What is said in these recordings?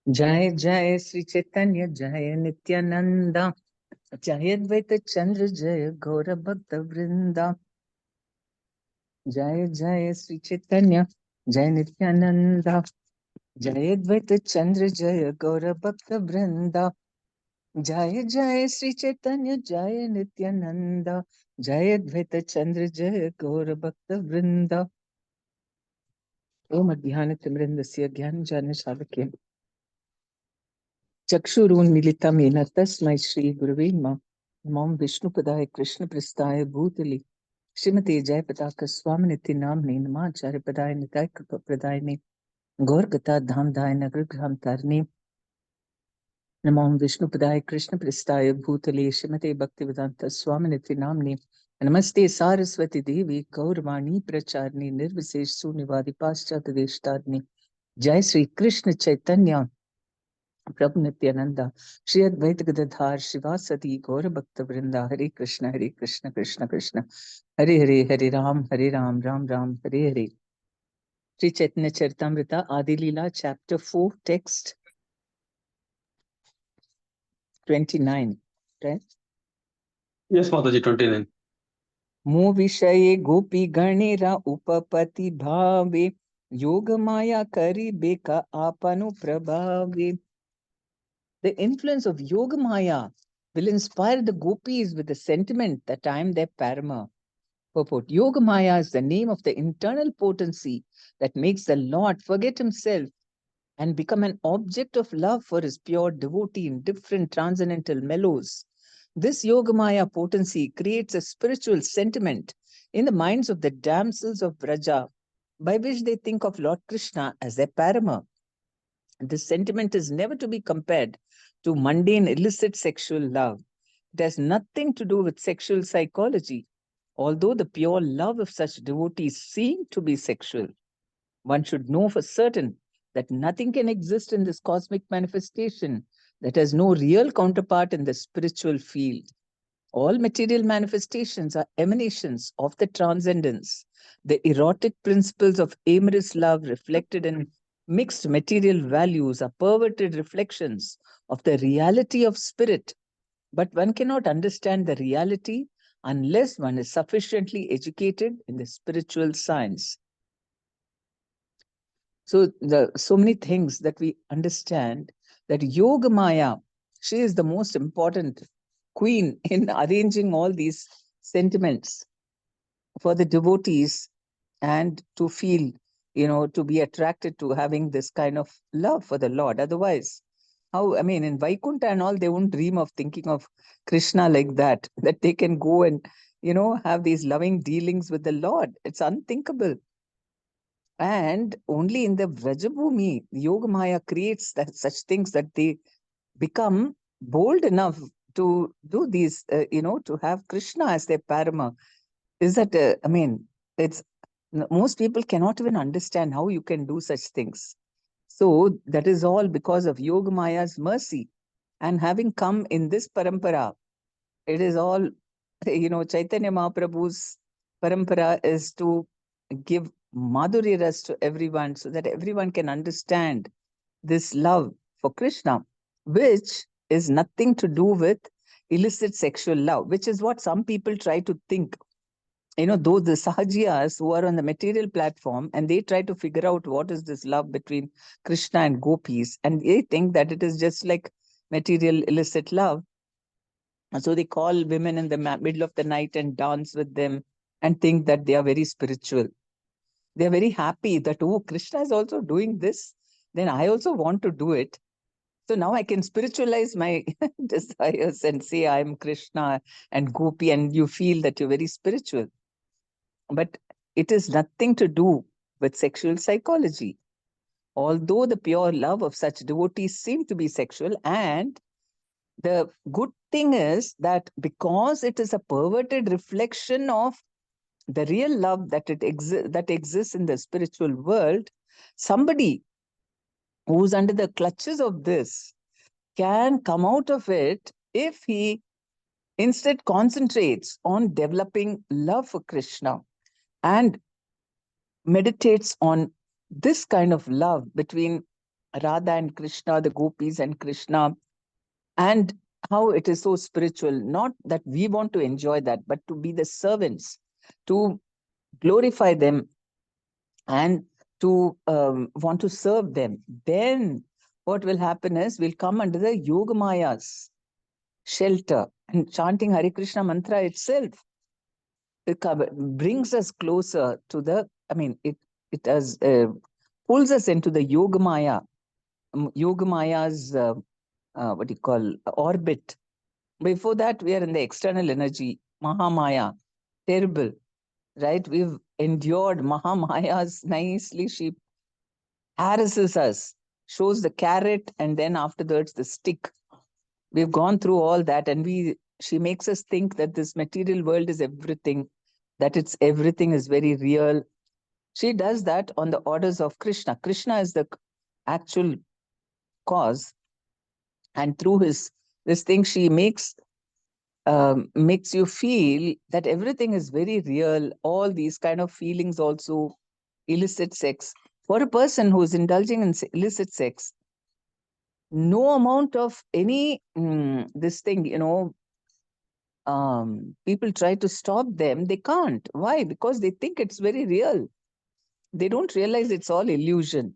Jai Jai Sri Chaitanya Jai Nityananda Jai Advaita Chandra Jai Gaura Bhakta Vrinda Jai Jai Sri Chaitanya Jai Nityananda Jai Advaita Chandra Jai Gaura Bhakta Vrinda Jai Jai Sri Chaitanya Jai Nityananda Jai Advaita Chandra Jai Gaura Bhakta Vrinda Om Adhyana Timrindasya Gyan Jana Shalakya चक्षुरुन्मीलितं येन तस्मै श्रीगुरवे नमः। नमो विष्णुपदाय कृष्णप्रेष्ठाय भूतले श्रीमते जयपताकस्वामिनिति नाम्ने नमाचार्यपदाय निताय कृपप्रदायिने गौरकथा धामधाय नगरग्राम तारिणे नमो विष्णुपदाय कृष्णप्रेष्ठाय भूतले श्रीमते भक्तिवेदांत स्वामिनिति नाम्ने नमस्ते सारस्वती देवी गौरवाणी प्रचारिणे निर्विशेष शून्यवादी पाश्चात्य देशतारिणे जय श्री कृष्ण चैतन्य प्रभु नित्यानंदा श्री अद्वैत गदाधर शिवासती गौर भक्त वृंदा हरे कृष्ण कृष्ण कृष्ण हरे हरे राम राम राम हरे हरे। श्री चैतन्य चरितामृता आदि लीला chapter 4 text 29, right? Yes, Mataji, 29. मो विषये गोपी गणेरा उपपति भावे योग माया करी बेका आपनु प्रभावे। The influence of Yoga Maya will inspire the gopis with the sentiment that I am their parama. Purport. Yoga Maya is the name of the internal potency that makes the Lord forget himself and become an object of love for his pure devotee in different transcendental mellows. This Yoga Maya potency creates a spiritual sentiment in the minds of the damsels of Braja, by which they think of Lord Krishna as their parama. This sentiment is never to be compared to mundane illicit sexual love. It has nothing to do with sexual psychology, although the pure love of such devotees seem to be sexual. One should know for certain that nothing can exist in this cosmic manifestation that has no real counterpart in the spiritual field. All material manifestations are emanations of the transcendence. The erotic principles of amorous love reflected in mixed material values are perverted reflections of the reality of spirit. But one cannot understand the reality unless one is sufficiently educated in the spiritual science. So many things that we understand, that Yoga Maya, she is the most important queen in arranging all these sentiments for the devotees and to feel, to be attracted to having this kind of love for the Lord. Otherwise, how, I mean, in Vaikuntha and all, they won't dream of thinking of Krishna like that, that they can go and, have these loving dealings with the Lord. It's unthinkable. And only in the Vrajabhumi, Yoga Maya creates such things that they become bold enough to do these, to have Krishna as their parama. Is that, I mean, it's most people cannot even understand how you can do such things. So that is all because of Yoga Maya's mercy. And having come in this parampara, it is all, Chaitanya Mahaprabhu's parampara is to give Madhurya Ras to everyone so that everyone can understand this love for Krishna, which is nothing to do with illicit sexual love, which is what some people try to think. Those the sahajiyas who are on the material platform and they try to figure out what is this love between Krishna and gopis, and they think that it is just like material illicit love. So they call women in the middle of the night and dance with them and think that they are very spiritual. They are very happy that, oh, Krishna is also doing this. Then I also want to do it. So now I can spiritualize my desires and say I am Krishna and Gopi, and you feel that you're very spiritual. But it is nothing to do with sexual psychology. Although the pure love of such devotees seem to be sexual, and the good thing is that because it is a perverted reflection of the real love that that exists in the spiritual world, somebody who's under the clutches of this can come out of it if he instead concentrates on developing love for Krishna and meditates on this kind of love between Radha and Krishna, the gopis and Krishna, and how it is so spiritual. Not that we want to enjoy that, but to be the servants, to glorify them, and to want to serve them. Then what will happen is we'll come under the Yogamaya's shelter, and chanting Hare Krishna mantra itself brings us closer to the, I mean, it has pulls us into the Yogamaya, Yogamaya's what do you call, orbit. Before that, we are in the external energy, Mahamaya, terrible, right? We've endured Mahamaya's nicely. She harasses us, shows the carrot, and then afterwards the stick. We've gone through all that, and she makes us think that this material world is everything, that it's everything is very real. She does that on the orders of Krishna. Krishna is the actual cause, and through this thing, she makes you feel that everything is very real. All these kind of feelings also, illicit sex. For a person who is indulging in illicit sex, no amount of any this thing, people try to stop them, they can't. Why? Because they think it's very real. They don't realize it's all illusion.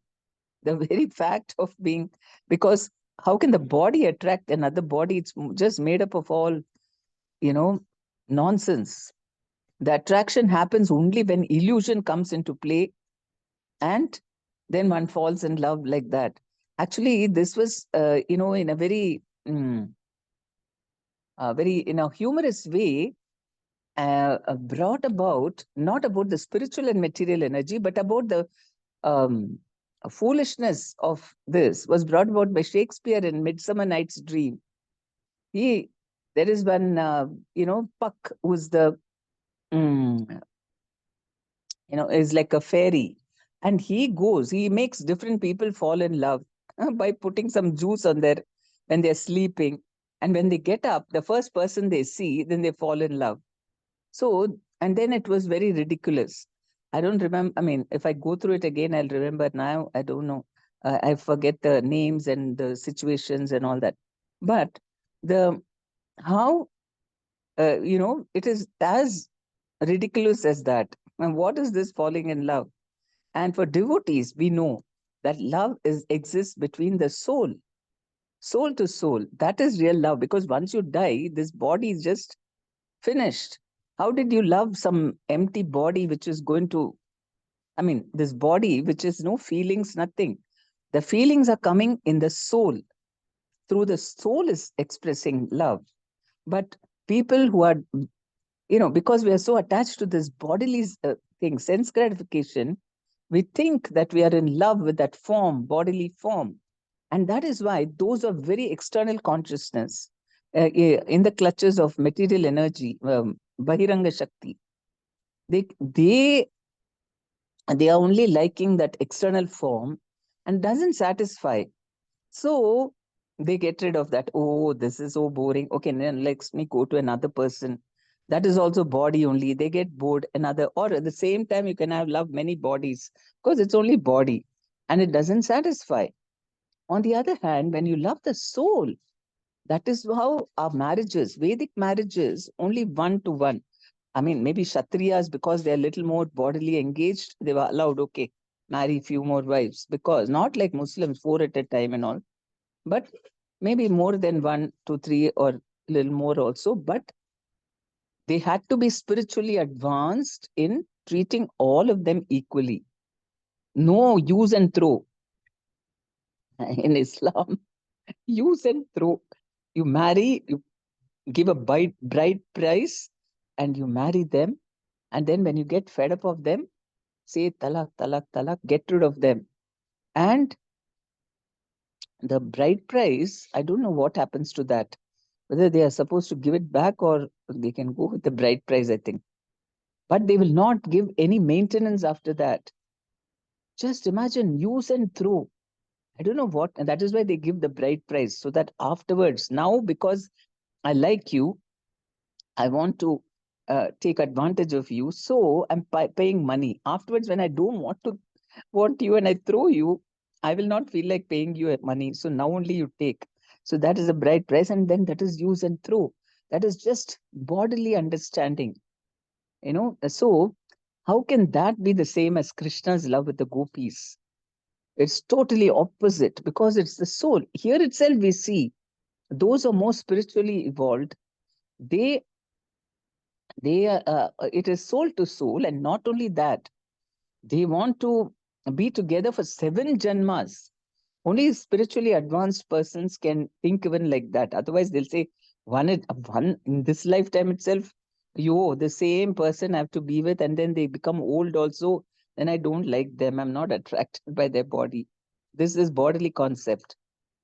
The very fact of being, because how can the body attract another body? It's just made up of all, nonsense. The attraction happens only when illusion comes into play, and then one falls in love like that. Actually, this was, in a very in a humorous way, brought about, not about the spiritual and material energy, but about the um, foolishness of this, was brought about by Shakespeare in Midsummer Night's Dream. He, there is one, Puck, who's the, mm, is like a fairy, and he makes different people fall in love by putting some juice on their, when they're sleeping, and when they get up, the first person they see, then they fall in love. So, and then it was very ridiculous. I don't remember. I mean, if I go through it again, I'll remember. Now I don't know. I forget the names and the situations and all that. But the how, it is as ridiculous as that. And what is this falling in love? And for devotees, we know that love exists between the soul to soul. That is real love, because once you die, this body is just finished. How did you love some empty body which is going to, I mean, this body which is no feelings, nothing. The feelings are coming in the soul. Through the soul is expressing love. But people who are, because we are so attached to this bodily thing, sense gratification, we think that we are in love with that form, bodily form. And that is why those are very external consciousness, in the clutches of material energy, Bahiranga Shakti. They they are only liking that external form and doesn't satisfy. So they get rid of that. Oh, this is so boring. Okay, then let me go to another person. That is also body only. They get bored. Another, or at the same time, you can have love many bodies, because it's only body and it doesn't satisfy. On the other hand, when you love the soul, that is how our marriages, Vedic marriages, only one to one. I mean, maybe Kshatriyas, because they're a little more bodily engaged, they were allowed, okay, marry few more wives, because not like Muslims, four at a time and all, but maybe more than one, two, three, or a little more also. But they had to be spiritually advanced in treating all of them equally. No use and throw. In Islam, use and throw. You marry, you give a bride price, and you marry them. And then when you get fed up of them, say talak, talak, talak, get rid of them. And the bride price, I don't know what happens to that. Whether they are supposed to give it back or they can go with the bride price, I think. But they will not give any maintenance after that. Just imagine, use and throw. I don't know what, and that is why they give the bride price, so that afterwards, now because I like you, I want to take advantage of you, so I'm paying money. Afterwards, when I don't want you and I throw you, I will not feel like paying you money. So now only you take. So that is a bride price, and then that is use and throw. That is just bodily understanding. So how can that be the same as Krishna's love with the gopis? It's totally opposite because it's the soul. Here itself, we see those who are more spiritually evolved. They, it is soul to soul, and not only that, they want to be together for 7 janmas. Only spiritually advanced persons can think even like that. Otherwise, they'll say one in this lifetime itself. Yo, the same person I have to be with, and then they become old also. Then I don't like them. I'm not attracted by their body. This is bodily concept.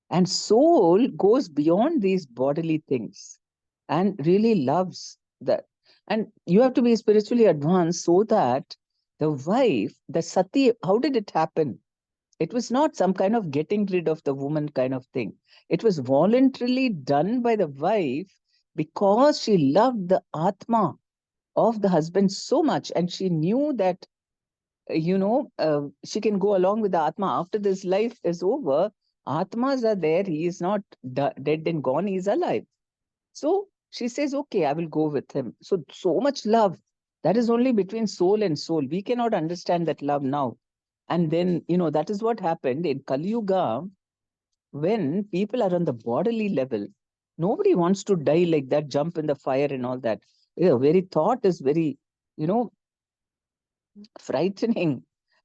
And soul goes beyond these bodily things and really loves that. And you have to be spiritually advanced so that the wife, the sati, how did it happen? It was not some kind of getting rid of the woman kind of thing. It was voluntarily done by the wife because she loved the Atma of the husband so much. And she knew that, she can go along with the Atma. After this life is over, Atmas are there. He is not dead and gone, he is alive. So she says, okay, I will go with him. So much love. That is only between soul and soul. We cannot understand that love now. And then, that is what happened in Kali Yuga when people are on the bodily level. Nobody wants to die like that, jump in the fire and all that. Yeah, very thought is very, you know, frightening.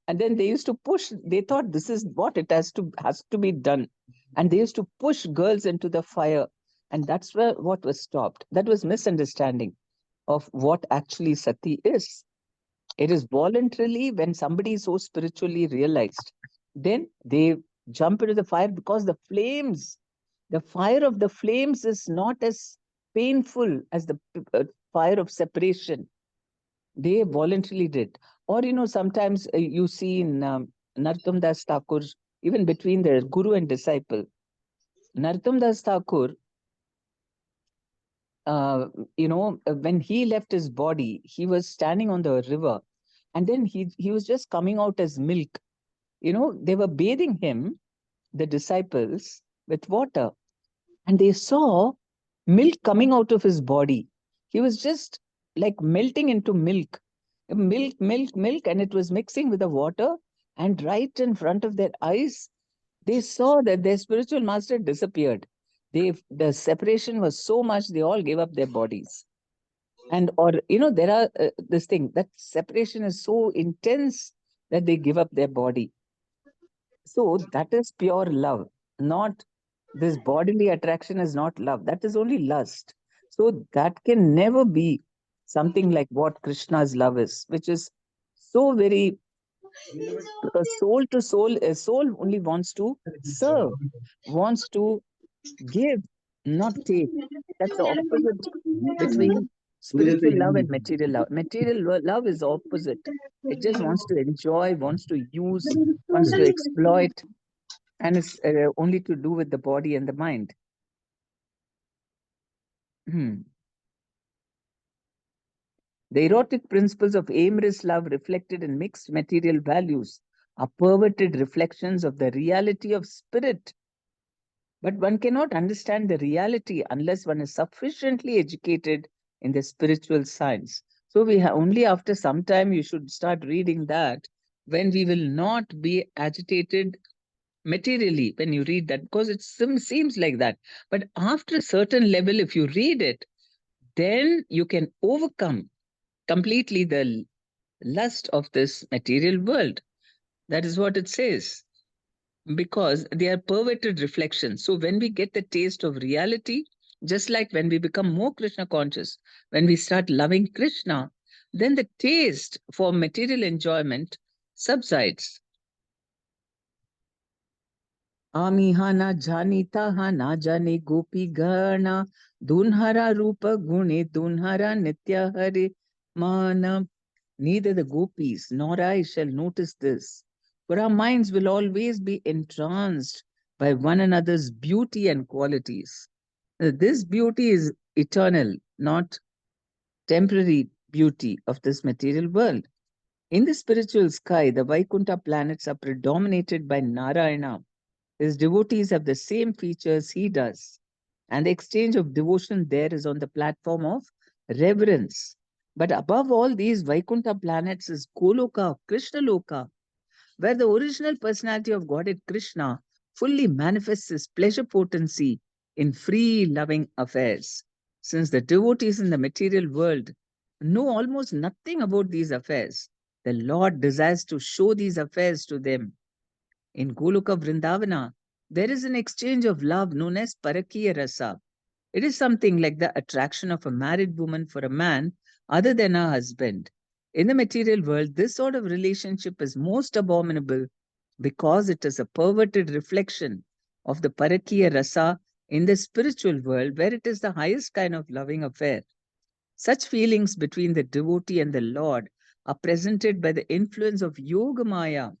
And then they used to push, they thought this is what it has to be done. And they used to push girls into the fire. And that's where what was stopped. That was misunderstanding of what actually sati is. It is voluntarily when somebody is so spiritually realized, then they jump into the fire because the fire of the flames is not as painful as the fire of separation. They voluntarily did. Or, sometimes you see in Narottam Das Thakur, even between the guru and disciple, Narottam Das Thakur, when he left his body, he was standing on the river, and then he was just coming out as milk. They were bathing him, the disciples, with water, and they saw milk coming out of his body. He was just like melting into milk, milk, and it was mixing with the water. And right in front of their eyes, they saw that their spiritual master disappeared. The separation was so much, they all gave up their bodies. And, or, there are this thing that separation is so intense that they give up their body. So that is pure love, not this bodily attraction is not love. That is only lust. So that can never be something like what Krishna's love is, which is so very, because soul to soul, a soul only wants to serve, wants to give, not take. That's the opposite between spiritual love and material love. Love is opposite. It just wants to enjoy, wants to use, wants to exploit, and it's only to do with the body and the mind. Hmm. The erotic principles of aimless love reflected in mixed material values are perverted reflections of the reality of spirit. But one cannot understand the reality unless one is sufficiently educated in the spiritual science. So we have only after some time you should start reading that, when we will not be agitated materially when you read that, because it seems like that. But after a certain level, if you read it, then you can overcome completely the lust of this material world. That is what it says, because they are perverted reflections. So when we get the taste of reality, just like when we become more Krishna conscious, when we start loving Krishna, then the taste for material enjoyment subsides. आमिहा ना जानीता हा ना जाने गोपी गणा दुन्हरा रूप गुणे दुन्हरा nitya hare mana. Neither the gopis nor I shall notice this, for our minds will always be entranced by one another's beauty and qualities. This beauty is eternal, not temporary beauty of this material world. In the spiritual sky, the Vaikuntha planets are predominated by Narayana. His devotees have the same features he does. And the exchange of devotion there is on the platform of reverence. But above all these Vaikuntha planets is Goloka, Krishna Loka, where the original personality of Godhead Krishna fully manifests his pleasure potency in free loving affairs. Since the devotees in the material world know almost nothing about these affairs, the Lord desires to show these affairs to them. In Goloka Vrindavana, there is an exchange of love known as Parakiya Rasa. It is something like the attraction of a married woman for a man other than her husband. In the material world, this sort of relationship is most abominable because it is a perverted reflection of the Parakiya Rasa in the spiritual world, where it is the highest kind of loving affair. Such feelings between the devotee and the Lord are presented by the influence of Yoga Maya.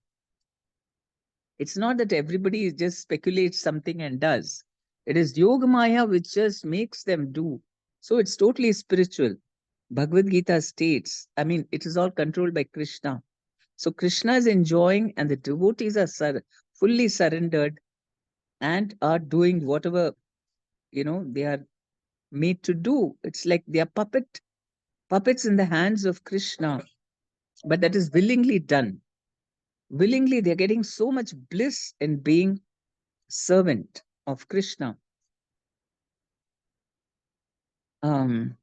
It's not that everybody just speculates something and does. It is Yoga Maya which just makes them do. So it's totally spiritual. Bhagavad Gita states, I mean, it is all controlled by Krishna. So Krishna is enjoying and the devotees are fully surrendered and are doing whatever, they are made to do. It's like they are puppets in the hands of Krishna, but that is willingly done. Willingly, they're getting so much bliss in being servant of Krishna. Um,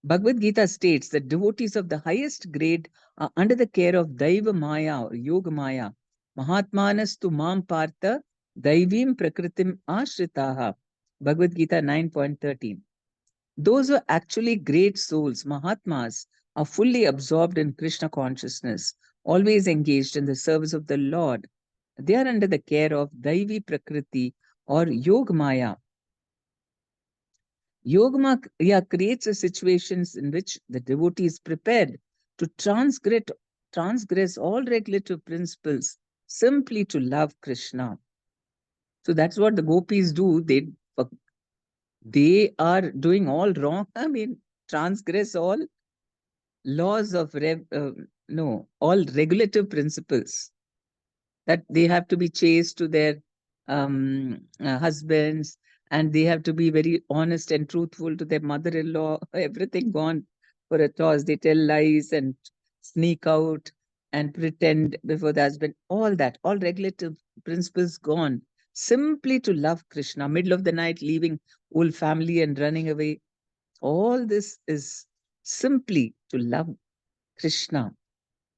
Bhagavad Gita states that devotees of the highest grade are under the care of Daiva Maya or Yoga Maya. Mahatmanas tu mam partha daivim prakritim ashritaha. Bhagavad Gita 9.13. Those who are actually great souls, Mahatmas, are fully absorbed in Krishna consciousness, always engaged in the service of the Lord. They are under the care of Daivi Prakriti or Yoga Maya. Yogamaya creates a situations in which the devotee is prepared to transgress all regulative principles simply to love Krishna. So that's what the gopis do. They are doing all wrong. I mean, transgress all laws of no, all regulative principles, that they have to be chaste to their husbands, and they have to be very honest and truthful to their mother-in-law. Everything gone for a toss. They tell lies and sneak out and pretend before the husband. All that, all regulative principles gone, simply to love Krishna. Middle of the night, leaving whole family and running away. All this is simply to love Krishna.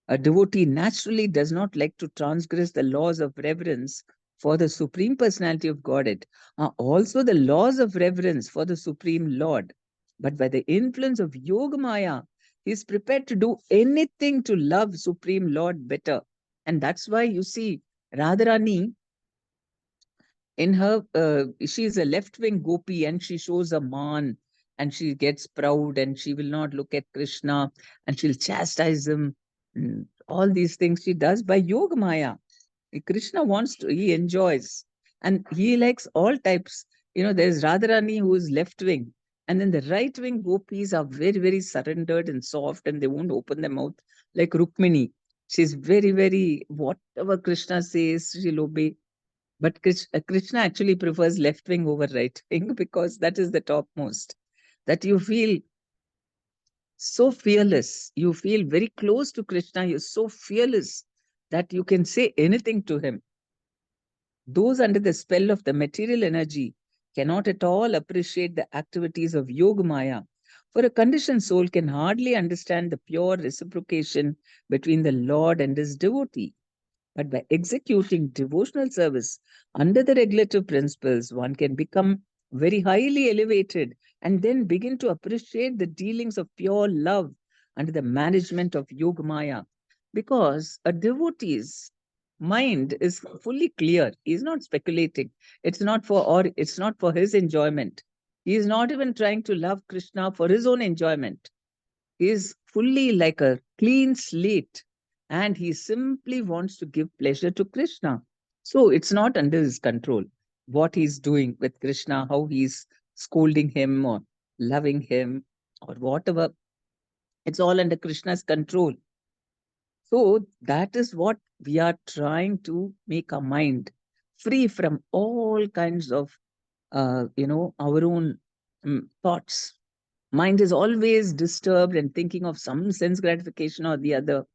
A devotee naturally does not like to transgress the laws of reverence for the Supreme Personality of Godhead, are also the laws of reverence for the Supreme Lord. But by the influence of Yogamaya, he is prepared to do anything to love Supreme Lord better. And that's why you see Radharani in her, she is a left-wing gopi and she shows a man and she gets proud and she will not look at Krishna and she'll chastise him. All these things she does by Yoga Maya. Krishna wants to, he enjoys and he likes all types. There's Radharani who is left-wing, and then the right-wing gopis are very, very surrendered and soft and they won't open their mouth like Rukmini. She's very, very, whatever Krishna says, she'll obey. But Krishna actually prefers left wing over right wing because that is the topmost. That you feel so fearless. You feel very close to Krishna. You're so fearless that you can say anything to him. Those under the spell of the material energy cannot at all appreciate the activities of Yoga Maya. For a conditioned soul can hardly understand the pure reciprocation between the Lord and his devotee. But by executing devotional service under the regulative principles, one can become very highly elevated and then begin to appreciate the dealings of pure love under the management of Yogamaya. Because a devotee's mind is fully clear. He is not speculating. It's not for his enjoyment. He is not even trying to love Krishna for his own enjoyment. He is fully like a clean slate and he simply wants to give pleasure to Krishna. So it's not under his control what he's doing with Krishna, how he's scolding him or loving him or whatever. It's all under Krishna's control. So that is what we are trying to make our mind free from all kinds of, our own thoughts. Mind is always disturbed and thinking of some sense gratification or the other.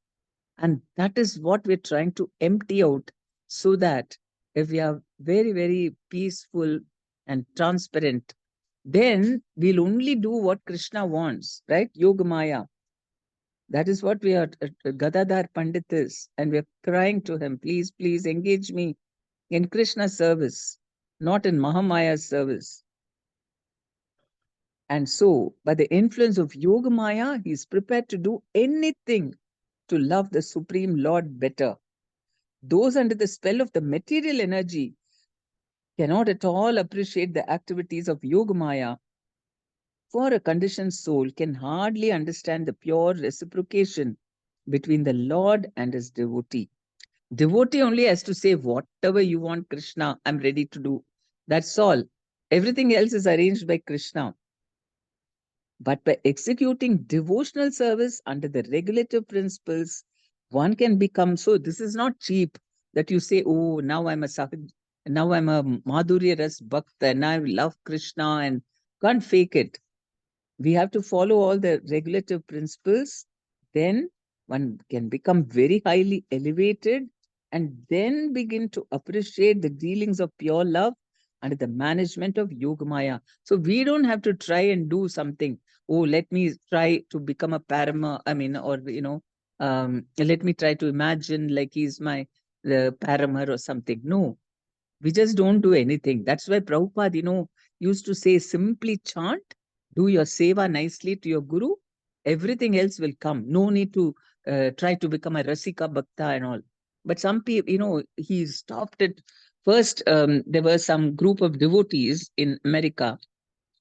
And that is what we're trying to empty out, so that if we are very, very peaceful and transparent, then we'll only do what Krishna wants, right? Yogamaya. That is what we are, Gadadhar Pandit is. And we're crying to him, please, please engage me in Krishna's service, not in Mahamaya's service. And so, by the influence of Yogamaya, he is prepared to do anything to love the Supreme Lord better. Those under the spell of the material energy cannot at all appreciate the activities of Yogamaya, for a conditioned soul can hardly understand the pure reciprocation between the Lord and his devotee. Devotee only has to say, whatever you want, Krishna, I'm ready to do. That's all. Everything else is arranged by Krishna. But by executing devotional service under the regulative principles, one can become, so this is not cheap that you say, oh, now I'm a Madhurya Ras Bhakta and I love Krishna, and can't fake it. We have to follow all the regulative principles. Then one can become very highly elevated and then begin to appreciate the dealings of pure love under the management of Yogamaya. So we don't have to try and do something. Oh, let me try to become a parama. I mean, or, let me try to imagine like he's my paramar or something. No, we just don't do anything. That's why Prabhupada, used to say, simply chant, do your seva nicely to your guru, everything else will come. No need to try to become a Rasika Bhakta and all. But some people, he stopped it. First, there were some group of devotees in America.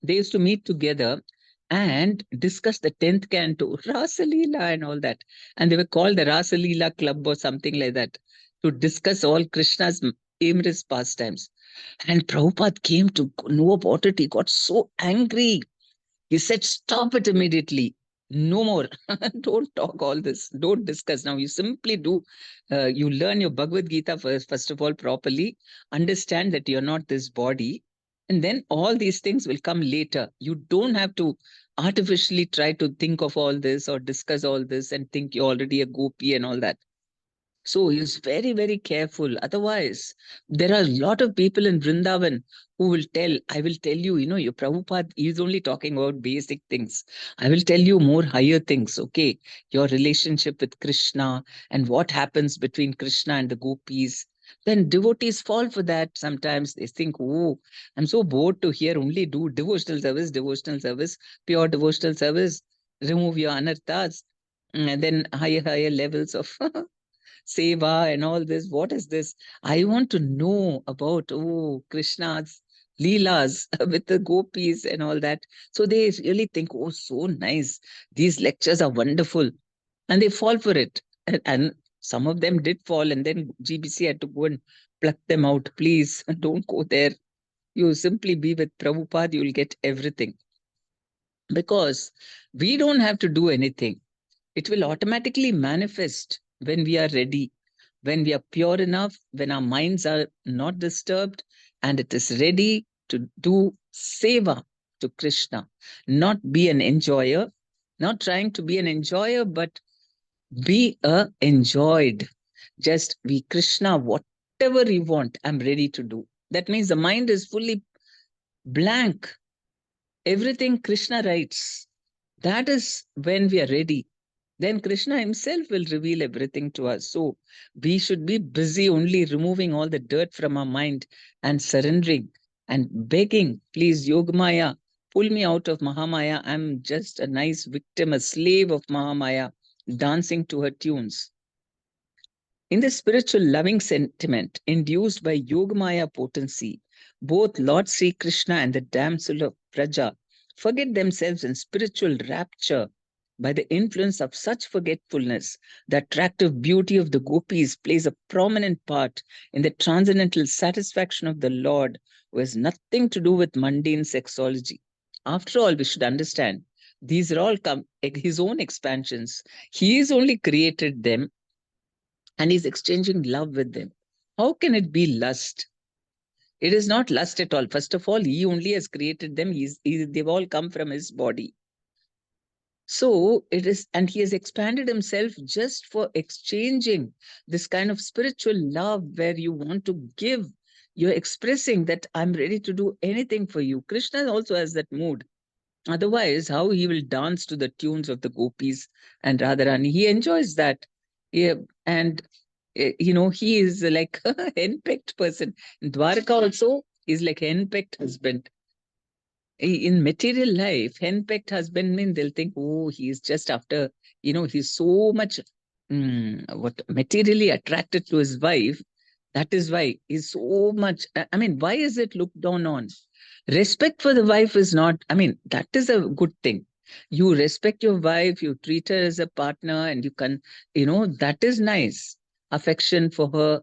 They used to meet together and discuss the 10th canto, Rasa Leela and all that. And they were called the Rasa Leela Club or something like that, to discuss all Krishna's aimless pastimes. And Prabhupada came to know about it. He got so angry. He said, stop it immediately. No more. Don't talk all this. Don't discuss. Now you simply do, you learn your Bhagavad Gita first of all, properly. Understand that you're not this body. And then all these things will come later. You don't have to artificially try to think of all this or discuss all this and think you're already a gopi and all that. So he's very, very careful. Otherwise, there are a lot of people in Vrindavan who will tell, I will tell you, your Prabhupada is only talking about basic things. I will tell you more higher things, okay? Your relationship with Krishna and what happens between Krishna and the gopis. Then devotees fall for that. Sometimes they think, oh, I'm so bored to hear only do devotional service, pure devotional service, remove your anarthas, and then higher levels of seva and all this. What is this? I want to know about, Krishna's leelas with the gopis and all that. So they really think, oh, so nice. These lectures are wonderful. And they fall for it. And some of them did fall. And then GBC had to go and pluck them out. Please don't go there. You simply be with Prabhupada, you'll get everything. Because we don't have to do anything. It will automatically manifest when we are ready, when we are pure enough, when our minds are not disturbed, and it is ready to do seva to Krishna, not be an enjoyer, not trying to be an enjoyer, but be a enjoyed. Just be Krishna, whatever you want, I'm ready to do. That means the mind is fully blank. Everything Krishna writes. That is when we are ready. Then Krishna himself will reveal everything to us. So we should be busy only removing all the dirt from our mind and surrendering and begging, please, Yogamaya, pull me out of Mahamaya. I'm just a nice victim, a slave of Mahamaya, dancing to her tunes. In the spiritual loving sentiment induced by Yogamaya potency, both Lord Sri Krishna and the damsel of Praja forget themselves in spiritual rapture. By the influence of such forgetfulness, the attractive beauty of the gopis plays a prominent part in the transcendental satisfaction of the Lord, who has nothing to do with mundane sexology. After all, we should understand, These are all his own expansions. He has only created them and he's exchanging love with them. How can it be lust? It is not lust at all. First of all, he only has created them. They've all come from his body. So it is, and he has expanded himself just for exchanging this kind of spiritual love where you want to give. You're expressing that I'm ready to do anything for you. Krishna also has that mood. Otherwise, how he will dance to the tunes of the gopis and Radharani? He enjoys that. Yeah, and he is like a henpecked person. In Dwarka also, he's like henpecked husband. In material life, henpecked husband mean they'll think, oh, he's just after, he's so much what materially attracted to his wife. That is why he's so much. I mean, why is it looked down on? Respect for the wife is not, I mean, that is a good thing. You respect your wife, you treat her as a partner, and you can, that is nice. Affection for her.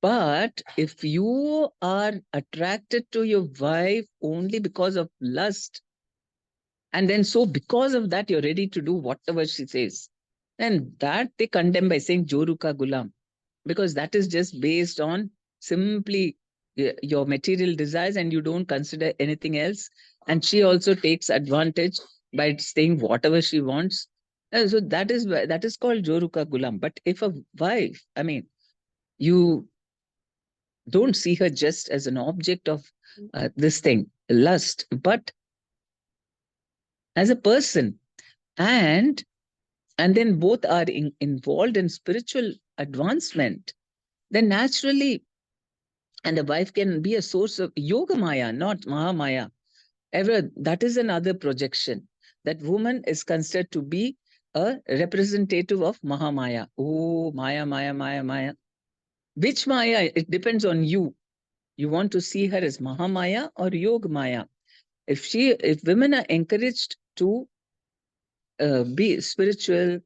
But if you are attracted to your wife only because of lust, and then so because of that, you're ready to do whatever she says, then that they condemn by saying Joruka Gulam, because that is just based on simply your material desires and you don't consider anything else. And she also takes advantage by saying whatever she wants. So that is called Joruka Gulam. But if a wife, I mean, you don't see her just as an object of this thing, lust, but as a person, and then both are involved in spiritual advancement, then naturally, and the wife can be a source of yoga maya, not mahamaya. Ever that is another projection. That woman is considered to be a representative of mahamaya. Oh, maya, maya, maya, maya. Which maya? It depends on you. You want to see her as mahamaya or yoga maya. If women are encouraged to be spiritual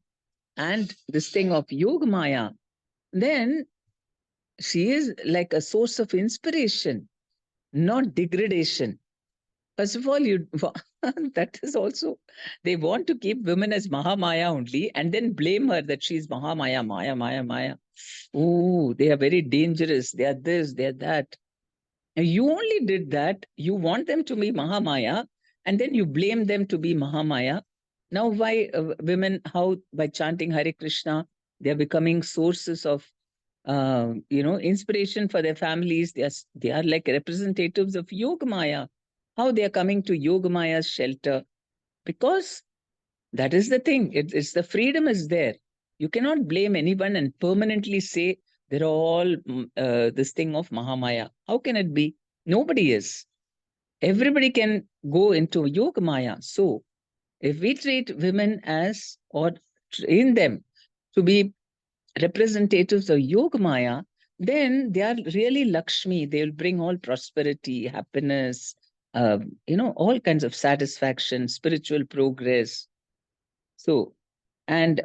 and this thing of yoga maya, then she is like a source of inspiration, not degradation. First of all, that is also, they want to keep women as Mahamaya only and then blame her that she's Mahamaya, Maya, Maya, Maya. Oh, they are very dangerous. They are this, they are that. You only did that. You want them to be Mahamaya and then you blame them to be Mahamaya. Now, why women, how by chanting Hare Krishna, they are becoming sources of inspiration for their families. They are like representatives of Yoga Maya. How they are coming to Yoga Maya's shelter? Because that is the thing. It's the freedom is there. You cannot blame anyone and permanently say they're all this thing of Mahamaya. How can it be? Nobody is. Everybody can go into Yoga Maya. So if we treat women as or train them to be representatives of Yoga Maya, then they are really Lakshmi. They'll bring all prosperity, happiness, all kinds of satisfaction, spiritual progress. So, and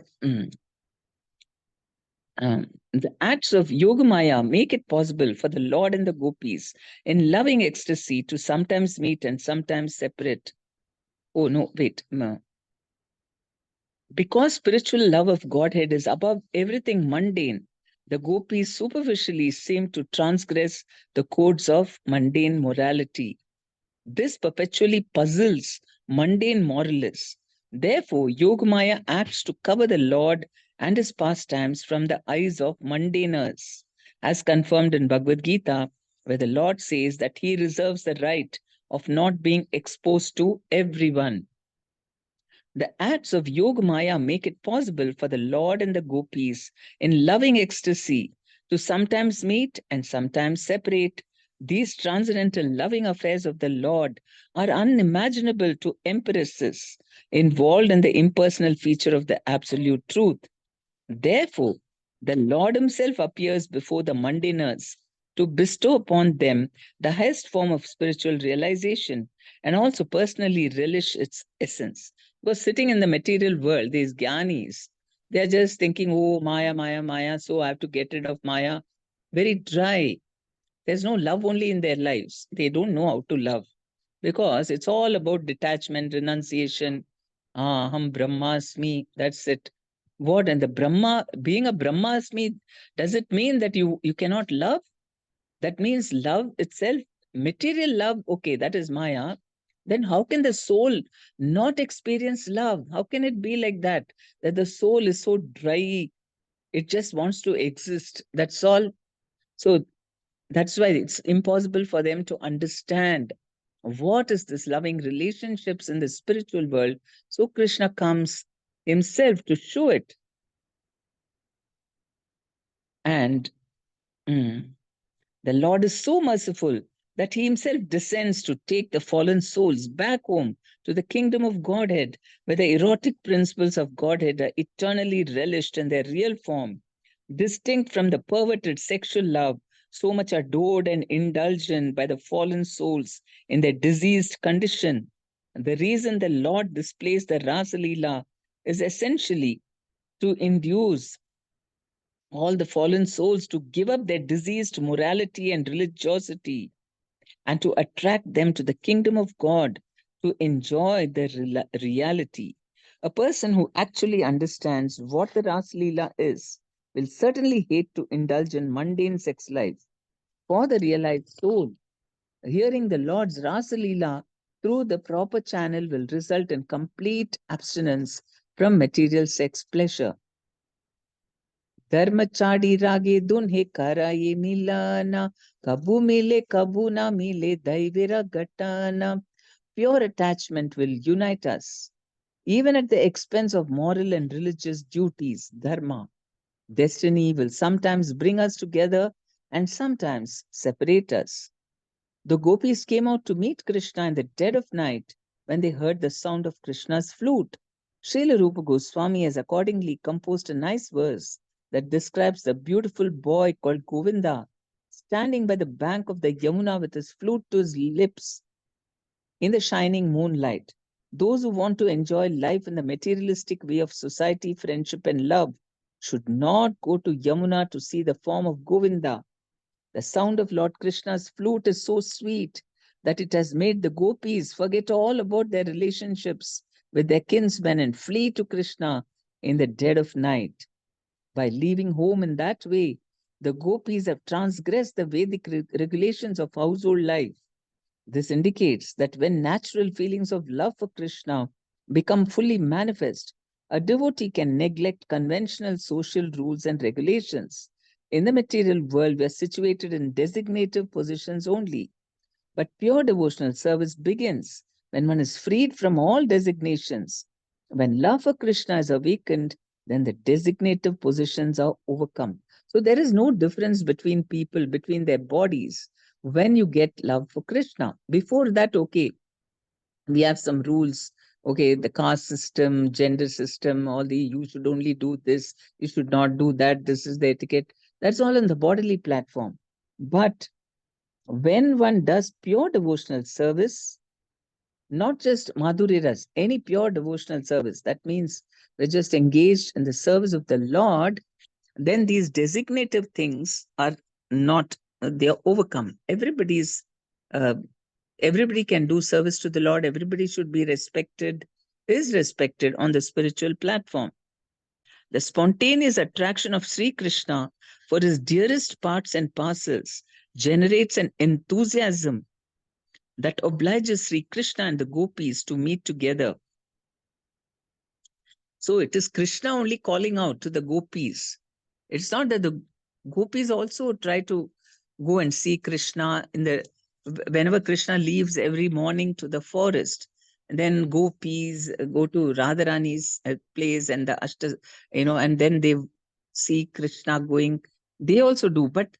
the acts of Yoga Maya make it possible for the Lord and the gopis in loving ecstasy to sometimes meet and sometimes separate. Oh, no, wait. Because spiritual love of Godhead is above everything mundane, the gopis superficially seem to transgress the codes of mundane morality. This perpetually puzzles mundane moralists. Therefore, Yogamaya acts to cover the Lord and his pastimes from the eyes of mundaners, as confirmed in Bhagavad Gita, where the Lord says that he reserves the right of not being exposed to everyone. The acts of Yoga Maya make it possible for the Lord and the gopis in loving ecstasy to sometimes meet and sometimes separate. These transcendental loving affairs of the Lord are unimaginable to empresses involved in the impersonal feature of the absolute truth. Therefore, the Lord himself appears before the mundaners to bestow upon them the highest form of spiritual realization and also personally relish its essence. Because sitting in the material world, these jnanis, they're just thinking, oh, Maya, Maya, Maya, so I have to get rid of Maya. Very dry. There's no love only in their lives. They don't know how to love because it's all about detachment, renunciation. Hum Brahmasmi, that's it. What? And the Brahma, being a Brahmasmi, does it mean that you cannot love? That means love itself, material love, okay, that is Maya. Then how can the soul not experience love? How can it be like that? That the soul is so dry, it just wants to exist. That's all. So that's why it's impossible for them to understand what is this loving relationships in the spiritual world. So Krishna comes himself to show it. And mm, the Lord is so merciful that he himself descends to take the fallen souls back home to the kingdom of Godhead, where the erotic principles of Godhead are eternally relished in their real form, distinct from the perverted sexual love so much adored and indulged in by the fallen souls in their diseased condition. The reason the Lord displays the Rasa Leela is essentially to induce all the fallen souls to give up their diseased morality and religiosity and to attract them to the kingdom of God to enjoy the reality. A person who actually understands what the Ras Leela is will certainly hate to indulge in mundane sex life. For the realized soul, hearing the Lord's Rasa Leela through the proper channel will result in complete abstinence from material sex pleasure. धर्मचारी रागे दुन्हे कराये मिलाना कबू मिले कबू ना मिले दैवेरा गटाना. Pure attachment will unite us, even at the expense of moral and religious duties, dharma. Destiny will sometimes bring us together and sometimes separate us. The gopis came out to meet Krishna in the dead of night when they heard the sound of Krishna's flute. Srila Rupa Goswami has accordingly composed a nice verse that describes the beautiful boy called Govinda standing by the bank of the Yamuna with his flute to his lips in the shining moonlight. Those who want to enjoy life in the materialistic way of society, friendship, and love should not go to Yamuna to see the form of Govinda. The sound of Lord Krishna's flute is so sweet that it has made the gopis forget all about their relationships with their kinsmen and flee to Krishna in the dead of night. By leaving home in that way, the gopis have transgressed the Vedic regulations of household life. This indicates that when natural feelings of love for Krishna become fully manifest, a devotee can neglect conventional social rules and regulations. In the material world, we are situated in designative positions only, but pure devotional service begins when one is freed from all designations. When love for Krishna is awakened, then the designative positions are overcome. So there is no difference between people, between their bodies, when you get love for Krishna. Before that, okay, we have some rules. Okay, the caste system, gender system, all the you should only do this, you should not do that, this is the etiquette. That's all on the bodily platform. But when one does pure devotional service, not just Madhuriras, any pure devotional service, that means we're just engaged in the service of the Lord, then these designative things are not, they are overcome. Uh, everybody can do service to the Lord, everybody should be respected, is respected on the spiritual platform. The spontaneous attraction of Sri Krishna for his dearest parts and parcels generates an enthusiasm that obliges Sri Krishna and the gopis to meet together. So it is Krishna only calling out to the gopis. It's not that the gopis also try to go and see Krishna in the whenever Krishna leaves every morning to the forest. And then gopis go to Radharani's place and the Ashta, and then they see Krishna going. They also do, but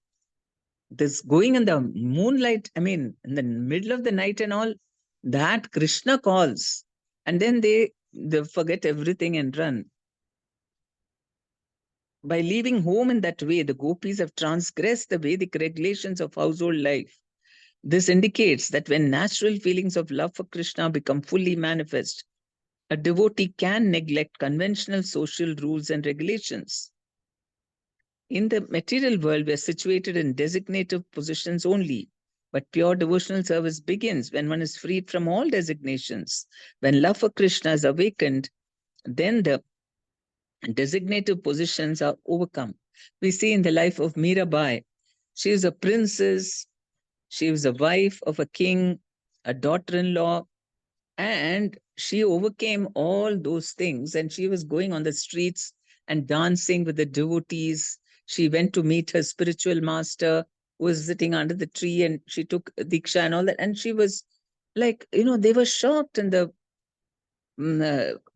this going in the moonlight, I mean, in the middle of the night and all, that Krishna calls, and then they forget everything and run. By leaving home in that way, the gopis have transgressed the Vedic regulations of household life. This indicates that when natural feelings of love for Krishna become fully manifest, a devotee can neglect conventional social rules and regulations. In the material world, we are situated in designative positions only, But pure devotional service begins when one is freed from all designations. When love for Krishna is awakened, then the designative positions are overcome. We see in the life of Mirabai, she is a princess, she was a wife of a king, a daughter in law, and she overcame all those things. And she was going on the streets and dancing with the devotees. She went to meet her spiritual master who was sitting under the tree, and she took Diksha and all that. And she was like, they were shocked in the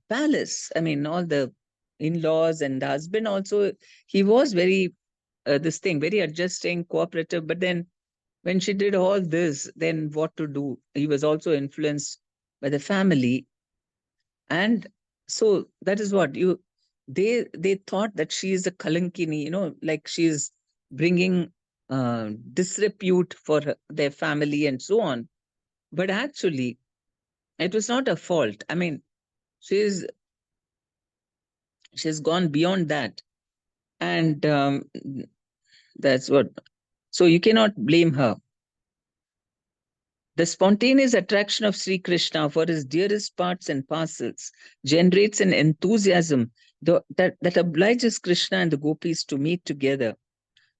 palace. I mean, all the in-laws and the husband also, he was very, very adjusting, cooperative. But then when she did all this, then what to do? He was also influenced by the family. And so that is what they thought that she is a Kalankini, like she is bringing disrepute for their family and so on. But actually, it was not a fault. I mean, she's she's gone beyond that. And that's what. So you cannot blame her. The spontaneous attraction of Sri Krishna for his dearest parts and parcels generates an enthusiasm that obliges Krishna and the gopis to meet together.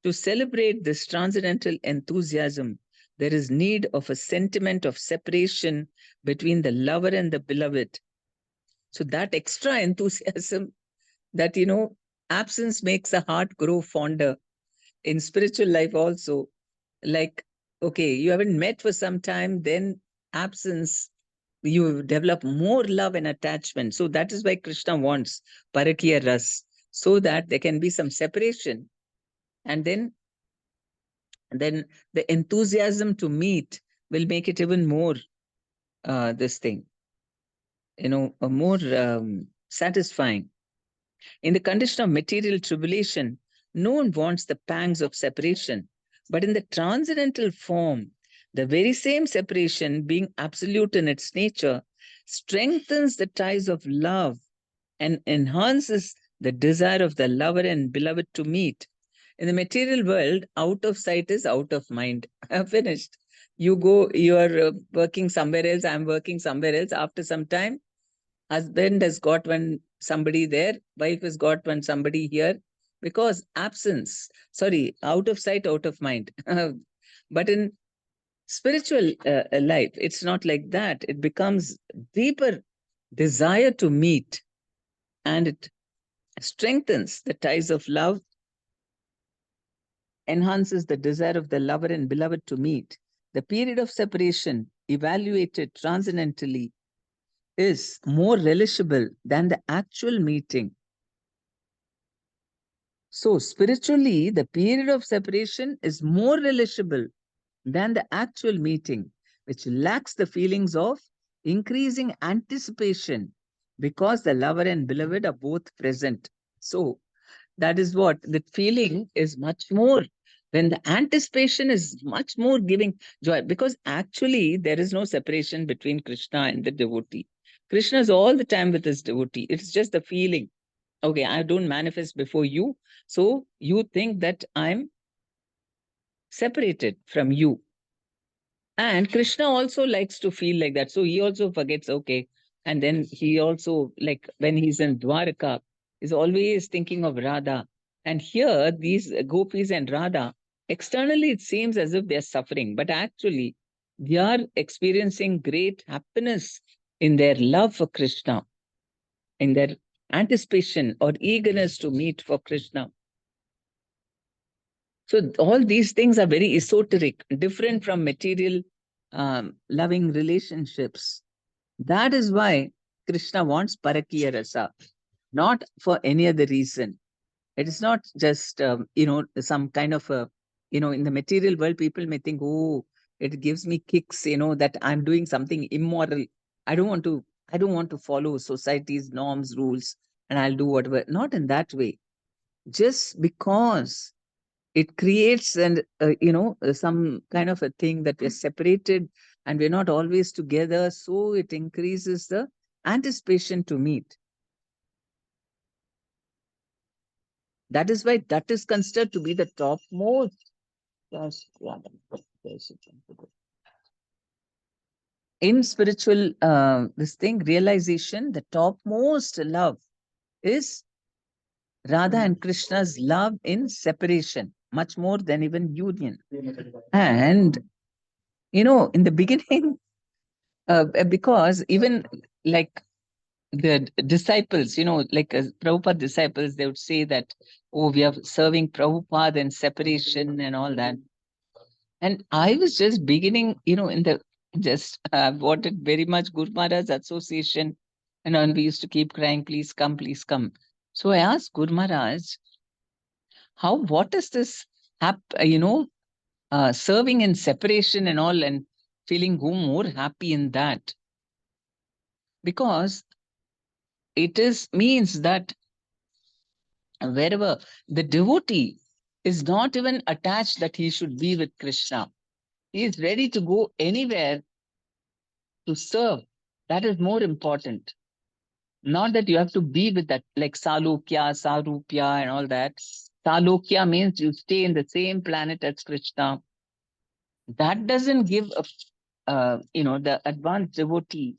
To celebrate this transcendental enthusiasm, there is need of a sentiment of separation between the lover and the beloved. So that extra enthusiasm that, absence makes the heart grow fonder. In spiritual life also, like, okay, you haven't met for some time, then absence, you develop more love and attachment. So that is why Krishna wants Parakya Ras, so that there can be some separation. And then the enthusiasm to meet will make it even more, this thing, more satisfying. In the condition of material tribulation, no one wants the pangs of separation. But in the transcendental form, the very same separation, being absolute in its nature, strengthens the ties of love and enhances the desire of the lover and beloved to meet. In the material world, out of sight is out of mind. Finished. You are working somewhere else, I'm working somewhere else. After some time, husband has got one somebody there, wife has got one somebody here, because absence, sorry, out of sight, out of mind. But in spiritual life, it's not like that. It becomes deeper desire to meet, and it strengthens the ties of love, enhances the desire of the lover and beloved to meet. The period of separation, evaluated transcendentally, is more relishable than the actual meeting. So, spiritually, the period of separation is more relishable than the actual meeting, which lacks the feelings of increasing anticipation because the lover and beloved are both present. So, that is what the feeling is much more when the anticipation is much more giving joy, because actually there is no separation between Krishna and the devotee. Krishna is all the time with his devotee. It's just the feeling. Okay, I don't manifest before you, so you think that I'm separated from you. And Krishna also likes to feel like that. So he also forgets, okay. And then he also, like when he's in Dwarka, is always thinking of Radha. And here, these gopis and Radha, externally it seems as if they're suffering, but actually they are experiencing great happiness in their love for Krishna, in their anticipation or eagerness to meet for Krishna. So all these things are very esoteric, different from material loving relationships. That is why Krishna wants Parakya Rasa, not for any other reason. It is not just, some kind of a, in the material world, people may think, oh, it gives me kicks, that I'm doing something immoral. I don't want to, I don't want to follow society's norms, rules, and I'll do whatever. Not in that way. Just because it creates some kind of a thing that we're separated and we're not always together, so it increases the anticipation to meet. That is why that is considered to be the topmost. Yes, yeah. In spiritual this thing, realization, the topmost love is Radha and Krishna's love in separation, much more than even union. And in the beginning, because even like the disciples, like Prabhupada disciples, they would say that, oh, we are serving Prabhupada and separation and all that. And I was just beginning, in the just wanted very much Guru Maharaj's association. And we used to keep crying, please come, please come. So I asked Guru Maharaj, what is this serving in separation and all, and feeling more happy in that? Because it means that wherever the devotee is not even attached that he should be with Krishna, he is ready to go anywhere to serve. That is more important. Not that you have to be with that, like Salokya, Sarupya, and all that. Salokya means you stay in the same planet as Krishna. That doesn't give the advanced devotee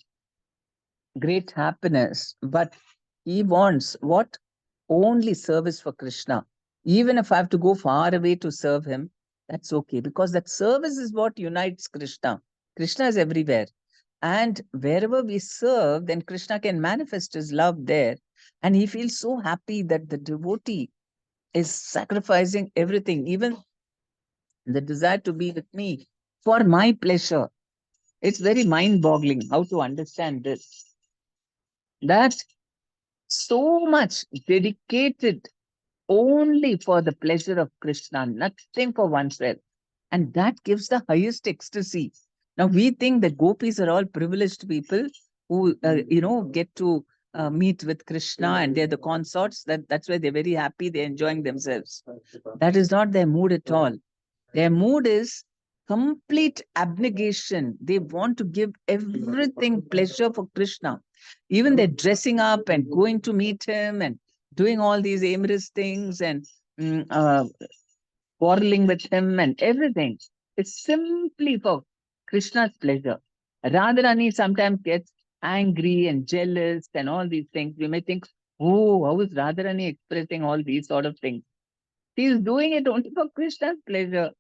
great happiness, but he wants what? Only service for Krishna. Even if I have to go far away to serve him, that's okay, because that service is what unites Krishna. Krishna is everywhere. And wherever we serve, then Krishna can manifest his love there. And he feels so happy that the devotee is sacrificing everything, even the desire to be with me for my pleasure. It's very mind boggling how to understand this. That so much dedicated only for the pleasure of Krishna, nothing for oneself. And that gives the highest ecstasy. Now, we think that gopis are all privileged people who, get to meet with Krishna and they're the consorts. That's why they're very happy, they're enjoying themselves. That is not their mood at all. Their mood is complete abnegation. They want to give everything pleasure for Krishna. Even they're dressing up and going to meet him and doing all these amorous things and quarreling with him and everything. It's simply for Krishna's pleasure. Radharani sometimes gets angry and jealous and all these things. We may think, oh, how is Radharani expressing all these sort of things? She is doing it only for Krishna's pleasure.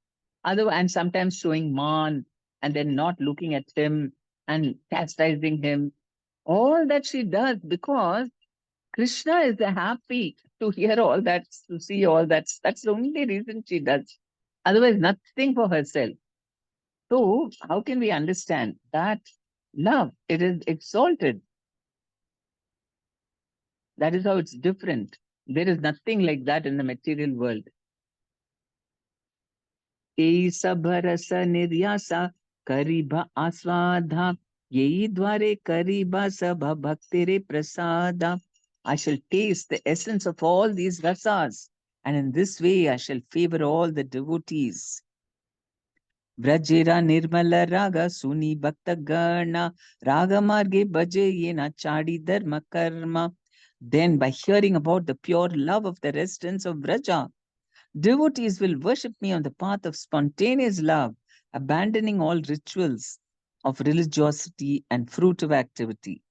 And sometimes showing man and then not looking at him and chastising him. All that she does because Krishna is happy to hear all that, to see all that. That's the only reason she does. Otherwise, nothing for herself. So, how can we understand that love? It is exalted. That is how it's different. There is nothing like that in the material world. Sabharasa niryasa kariba aswada yei dware kariba sabha bhaktere prasada. I shall taste the essence of all these rasas, and in this way I shall favor all the devotees. Brajera nirmala raga suni bhakta gana raga marge bhaje yena chadi dharma karma. Then, by hearing about the pure love of the residents of Braja, devotees will worship me on the path of spontaneous love, abandoning all rituals of religiosity and fruitive activity.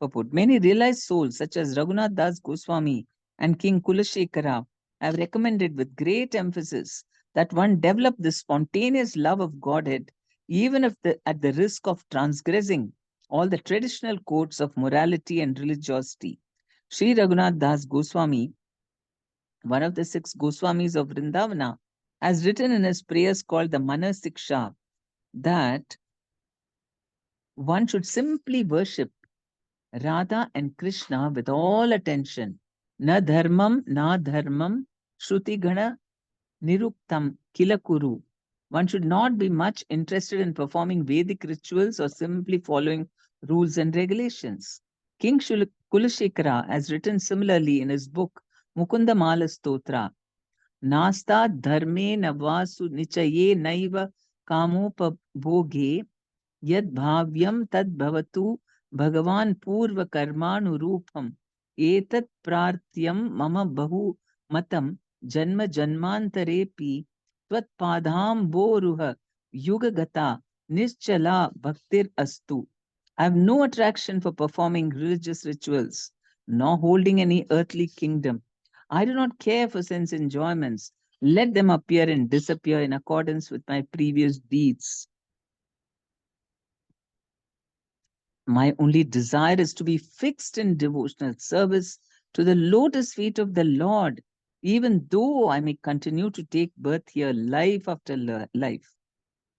Purport. Many realized souls, such as Raghunath Das Goswami and King Kulashekara, have recommended with great emphasis that one develop the spontaneous love of Godhead, even if at the risk of transgressing all the traditional codes of morality and religiosity. Sri Raghunath Das Goswami, one of the 6 Goswamis of Vrindavana, has written in his prayers called the Mana Siksha that one should simply worship Radha and Krishna with all attention. Na dharmam, na dharmam, shruti gana niruktam kilakuru. One should not be much interested in performing Vedic rituals or simply following rules and regulations. King Kulashekara has written similarly in his book Mukunda Mala Stotra. Nasta dharme navasu nichaye naiva kamopabhoge yad bhavyam tad bhavatu bhagavan purva karmanurupam etat prartyam mama bahu matam janma janmantarepi tvat padham boruha Yugagata Nischala Bhaktir Astu. I have no attraction for performing religious rituals, nor holding any earthly kingdom. I do not care for sense enjoyments. Let them appear and disappear in accordance with my previous deeds. My only desire is to be fixed in devotional service to the lotus feet of the Lord, even though I may continue to take birth here life after life.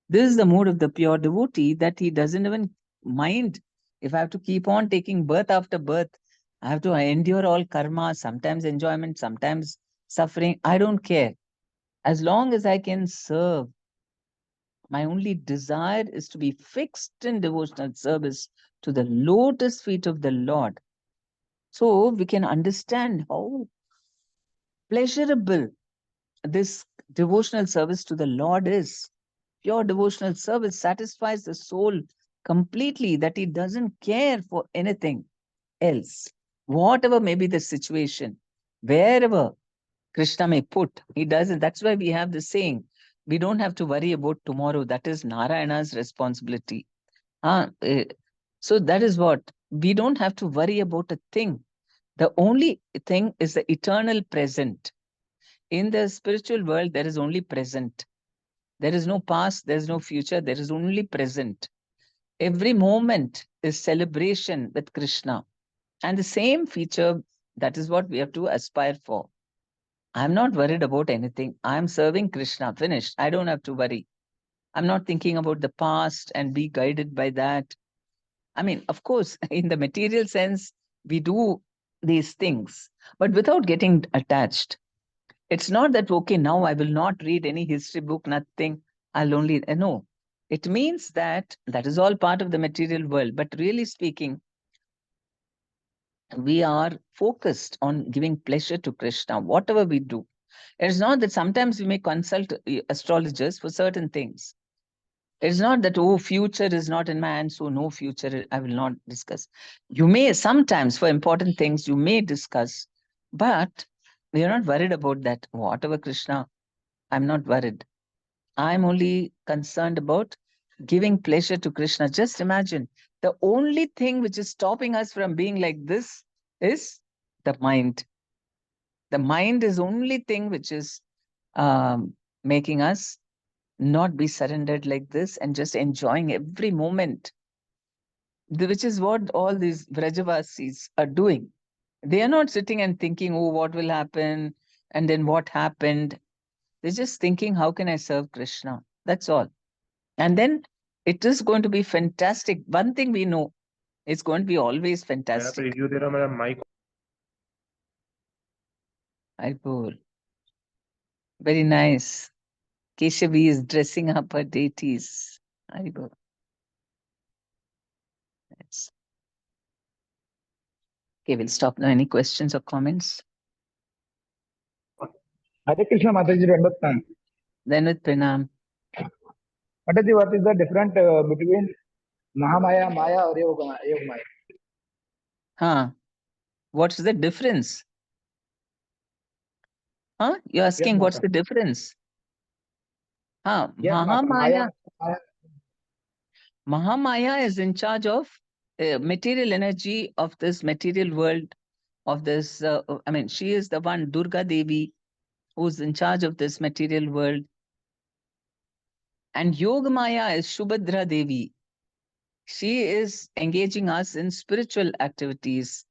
This is the mode of the pure devotee that he doesn't even mind if I have to keep on taking birth after birth. I have to endure all karma, sometimes enjoyment, sometimes suffering. I don't care. As long as I can serve, my only desire is to be fixed in devotional service to the lotus feet of the Lord. So we can understand how pleasurable this devotional service to the Lord is. Pure devotional service satisfies the soul completely, that he doesn't care for anything else. Whatever may be the situation, wherever Krishna may put, he doesn't. That's why we have the saying, we don't have to worry about tomorrow. That is Narayana's responsibility. So that is what, we don't have to worry about a thing. The only thing is the eternal present. In the spiritual world, there is only present. There is no past, there is no future, there is only present. Every moment is celebration with Krishna. And the same feature, that is what we have to aspire for. I'm not worried about anything. I'm serving Krishna. Finished. I don't have to worry. I'm not thinking about the past and be guided by that. I mean, of course, in the material sense, we do these things, but without getting attached. It's not that, okay, now I will not read any history book, nothing. I'll only, no. It means that that is all part of the material world. But really speaking, we are focused on giving pleasure to Krishna, whatever we do. It's not that sometimes we may consult astrologers for certain things. It's not that, oh, future is not in my hands, so no future, I will not discuss. You may sometimes, for important things, you may discuss, but we are not worried about that. Whatever Krishna, I'm not worried. I'm only concerned about giving pleasure to Krishna. Just imagine, the only thing which is stopping us from being like this is the mind. The mind is only thing which is making us not be surrendered like this and just enjoying every moment, which is what all these Vrajavasis are doing. They are not sitting and thinking, oh, what will happen? And then what happened? They're just thinking, how can I serve Krishna? That's all. And then it is going to be fantastic. One thing we know, it's going to be always fantastic. Review दे रहा हूं, मेरा mike Haribol. Very nice. Keshavi is dressing up her deities. Haribol. Yes. Okay, we'll stop now. Any questions or comments? Hare Krishna Mataji Dandatam. Then with Pranam. Mataji, what is the difference between Mahamaya, Maya or Yogamaya? Huh? What's the difference? Huh? You're asking Yes, what's Mata. the difference? Huh? Yes, Mata. Mahamaya. Maya. Mahamaya is in charge of material energy of this material world, of this, I mean, she is the one, Durga Devi, who's in charge of this material world. And Yogamaya is Shubhadra Devi. She is engaging us in spiritual activities,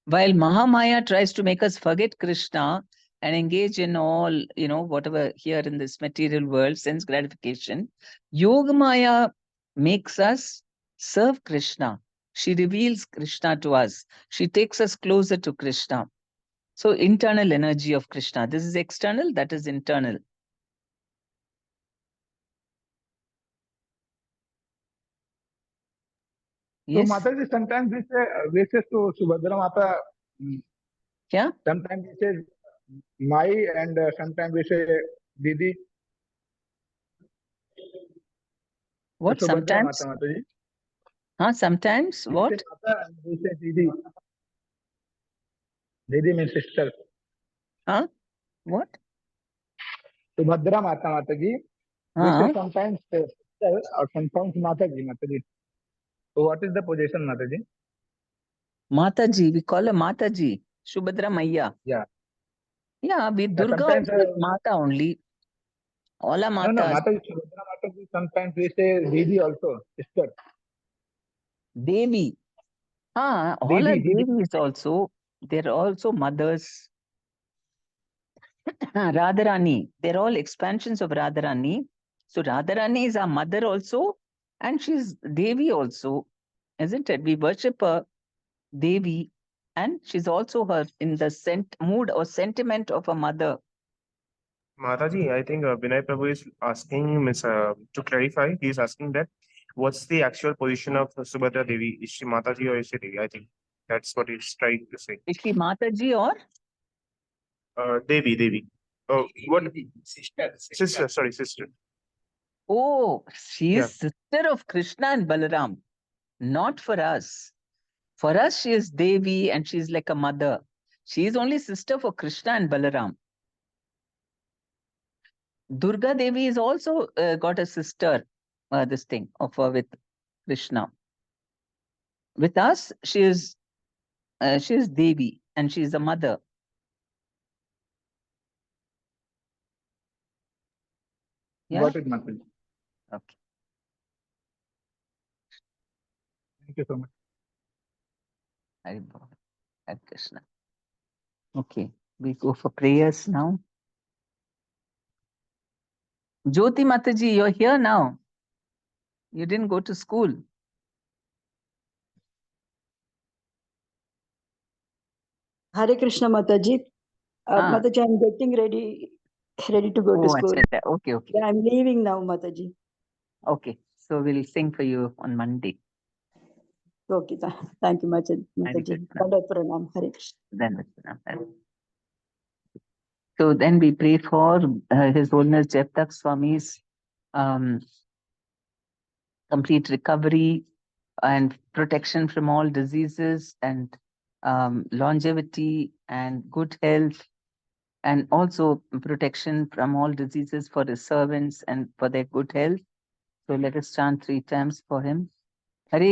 while Mahamaya tries to make us forget Krishna and engage in all, whatever here in this material world, sense gratification. Yogamaya makes us serve Krishna. She reveals Krishna to us. She takes us closer to Krishna. So internal energy of Krishna. This is external, that is internal. So Yes? Mataji, sometimes we say to Subhadra Mata, Yeah? sometimes we say Mai and sometimes we say Didi. What? Subhadra Mata Sometimes? Mataji. Sometimes? We What? say Mata and we say Didi. Didi means sister. What? Subhadra Mata Mataji. We say Huh? sometimes sister sister or sometimes Mataji, Mataji. So what is the position, Mataji? Mataji, we call her Mataji, Shubhadra Maiya. Yeah. Yeah, we Durga sometimes, also is Mata only. All are No, Matas. Mataji, Subhadra Mataji, sometimes we say Devi also, sister. Devi. All are Devi, Devi. Devis also. They're also mothers. Radharani. They're all expansions of Radharani. So Radharani is our mother also, and she's Devi also, isn't it? We worship her Devi, and she's also her in the mood or sentiment of a mother. Mataji, I think Vinay Prabhu is asking, to clarify, he is asking that what's the actual position of Subhadra Devi? Is she Mataji or is she Devi? I think that's what he's trying to say. Is she Mataji or? Devi, Devi. Oh, what? Sister, sorry, sister. Oh, she Yeah. is sister of Krishna and Balaram, not for us. For us, she is Devi and she's like a mother. She is only sister for Krishna and Balaram. Durga Devi is also got a sister, this thing of her with Krishna. With us, she is Devi and she is a mother. Yeah. Got it, Mataji. Okay. Thank you so much. Hare Bol, Hare Krishna. Okay, we go for prayers now. Jyoti Mataji, you're here now. You didn't go to school. Hare Krishna Mataji. Ah. Mataji, I'm getting ready to go to school. Achha, okay. Yeah, I'm leaving now, Mataji. Okay, so we'll sing for you on Monday. Okay, thank you, Mataji. Dandavat Pranam. Hare Krishna. So then we pray for His Holiness Jeptak Swami's complete recovery and protection from all diseases and longevity and good health, and also protection from all diseases for his servants and for their good health. So let us chant 3 times for him. Hare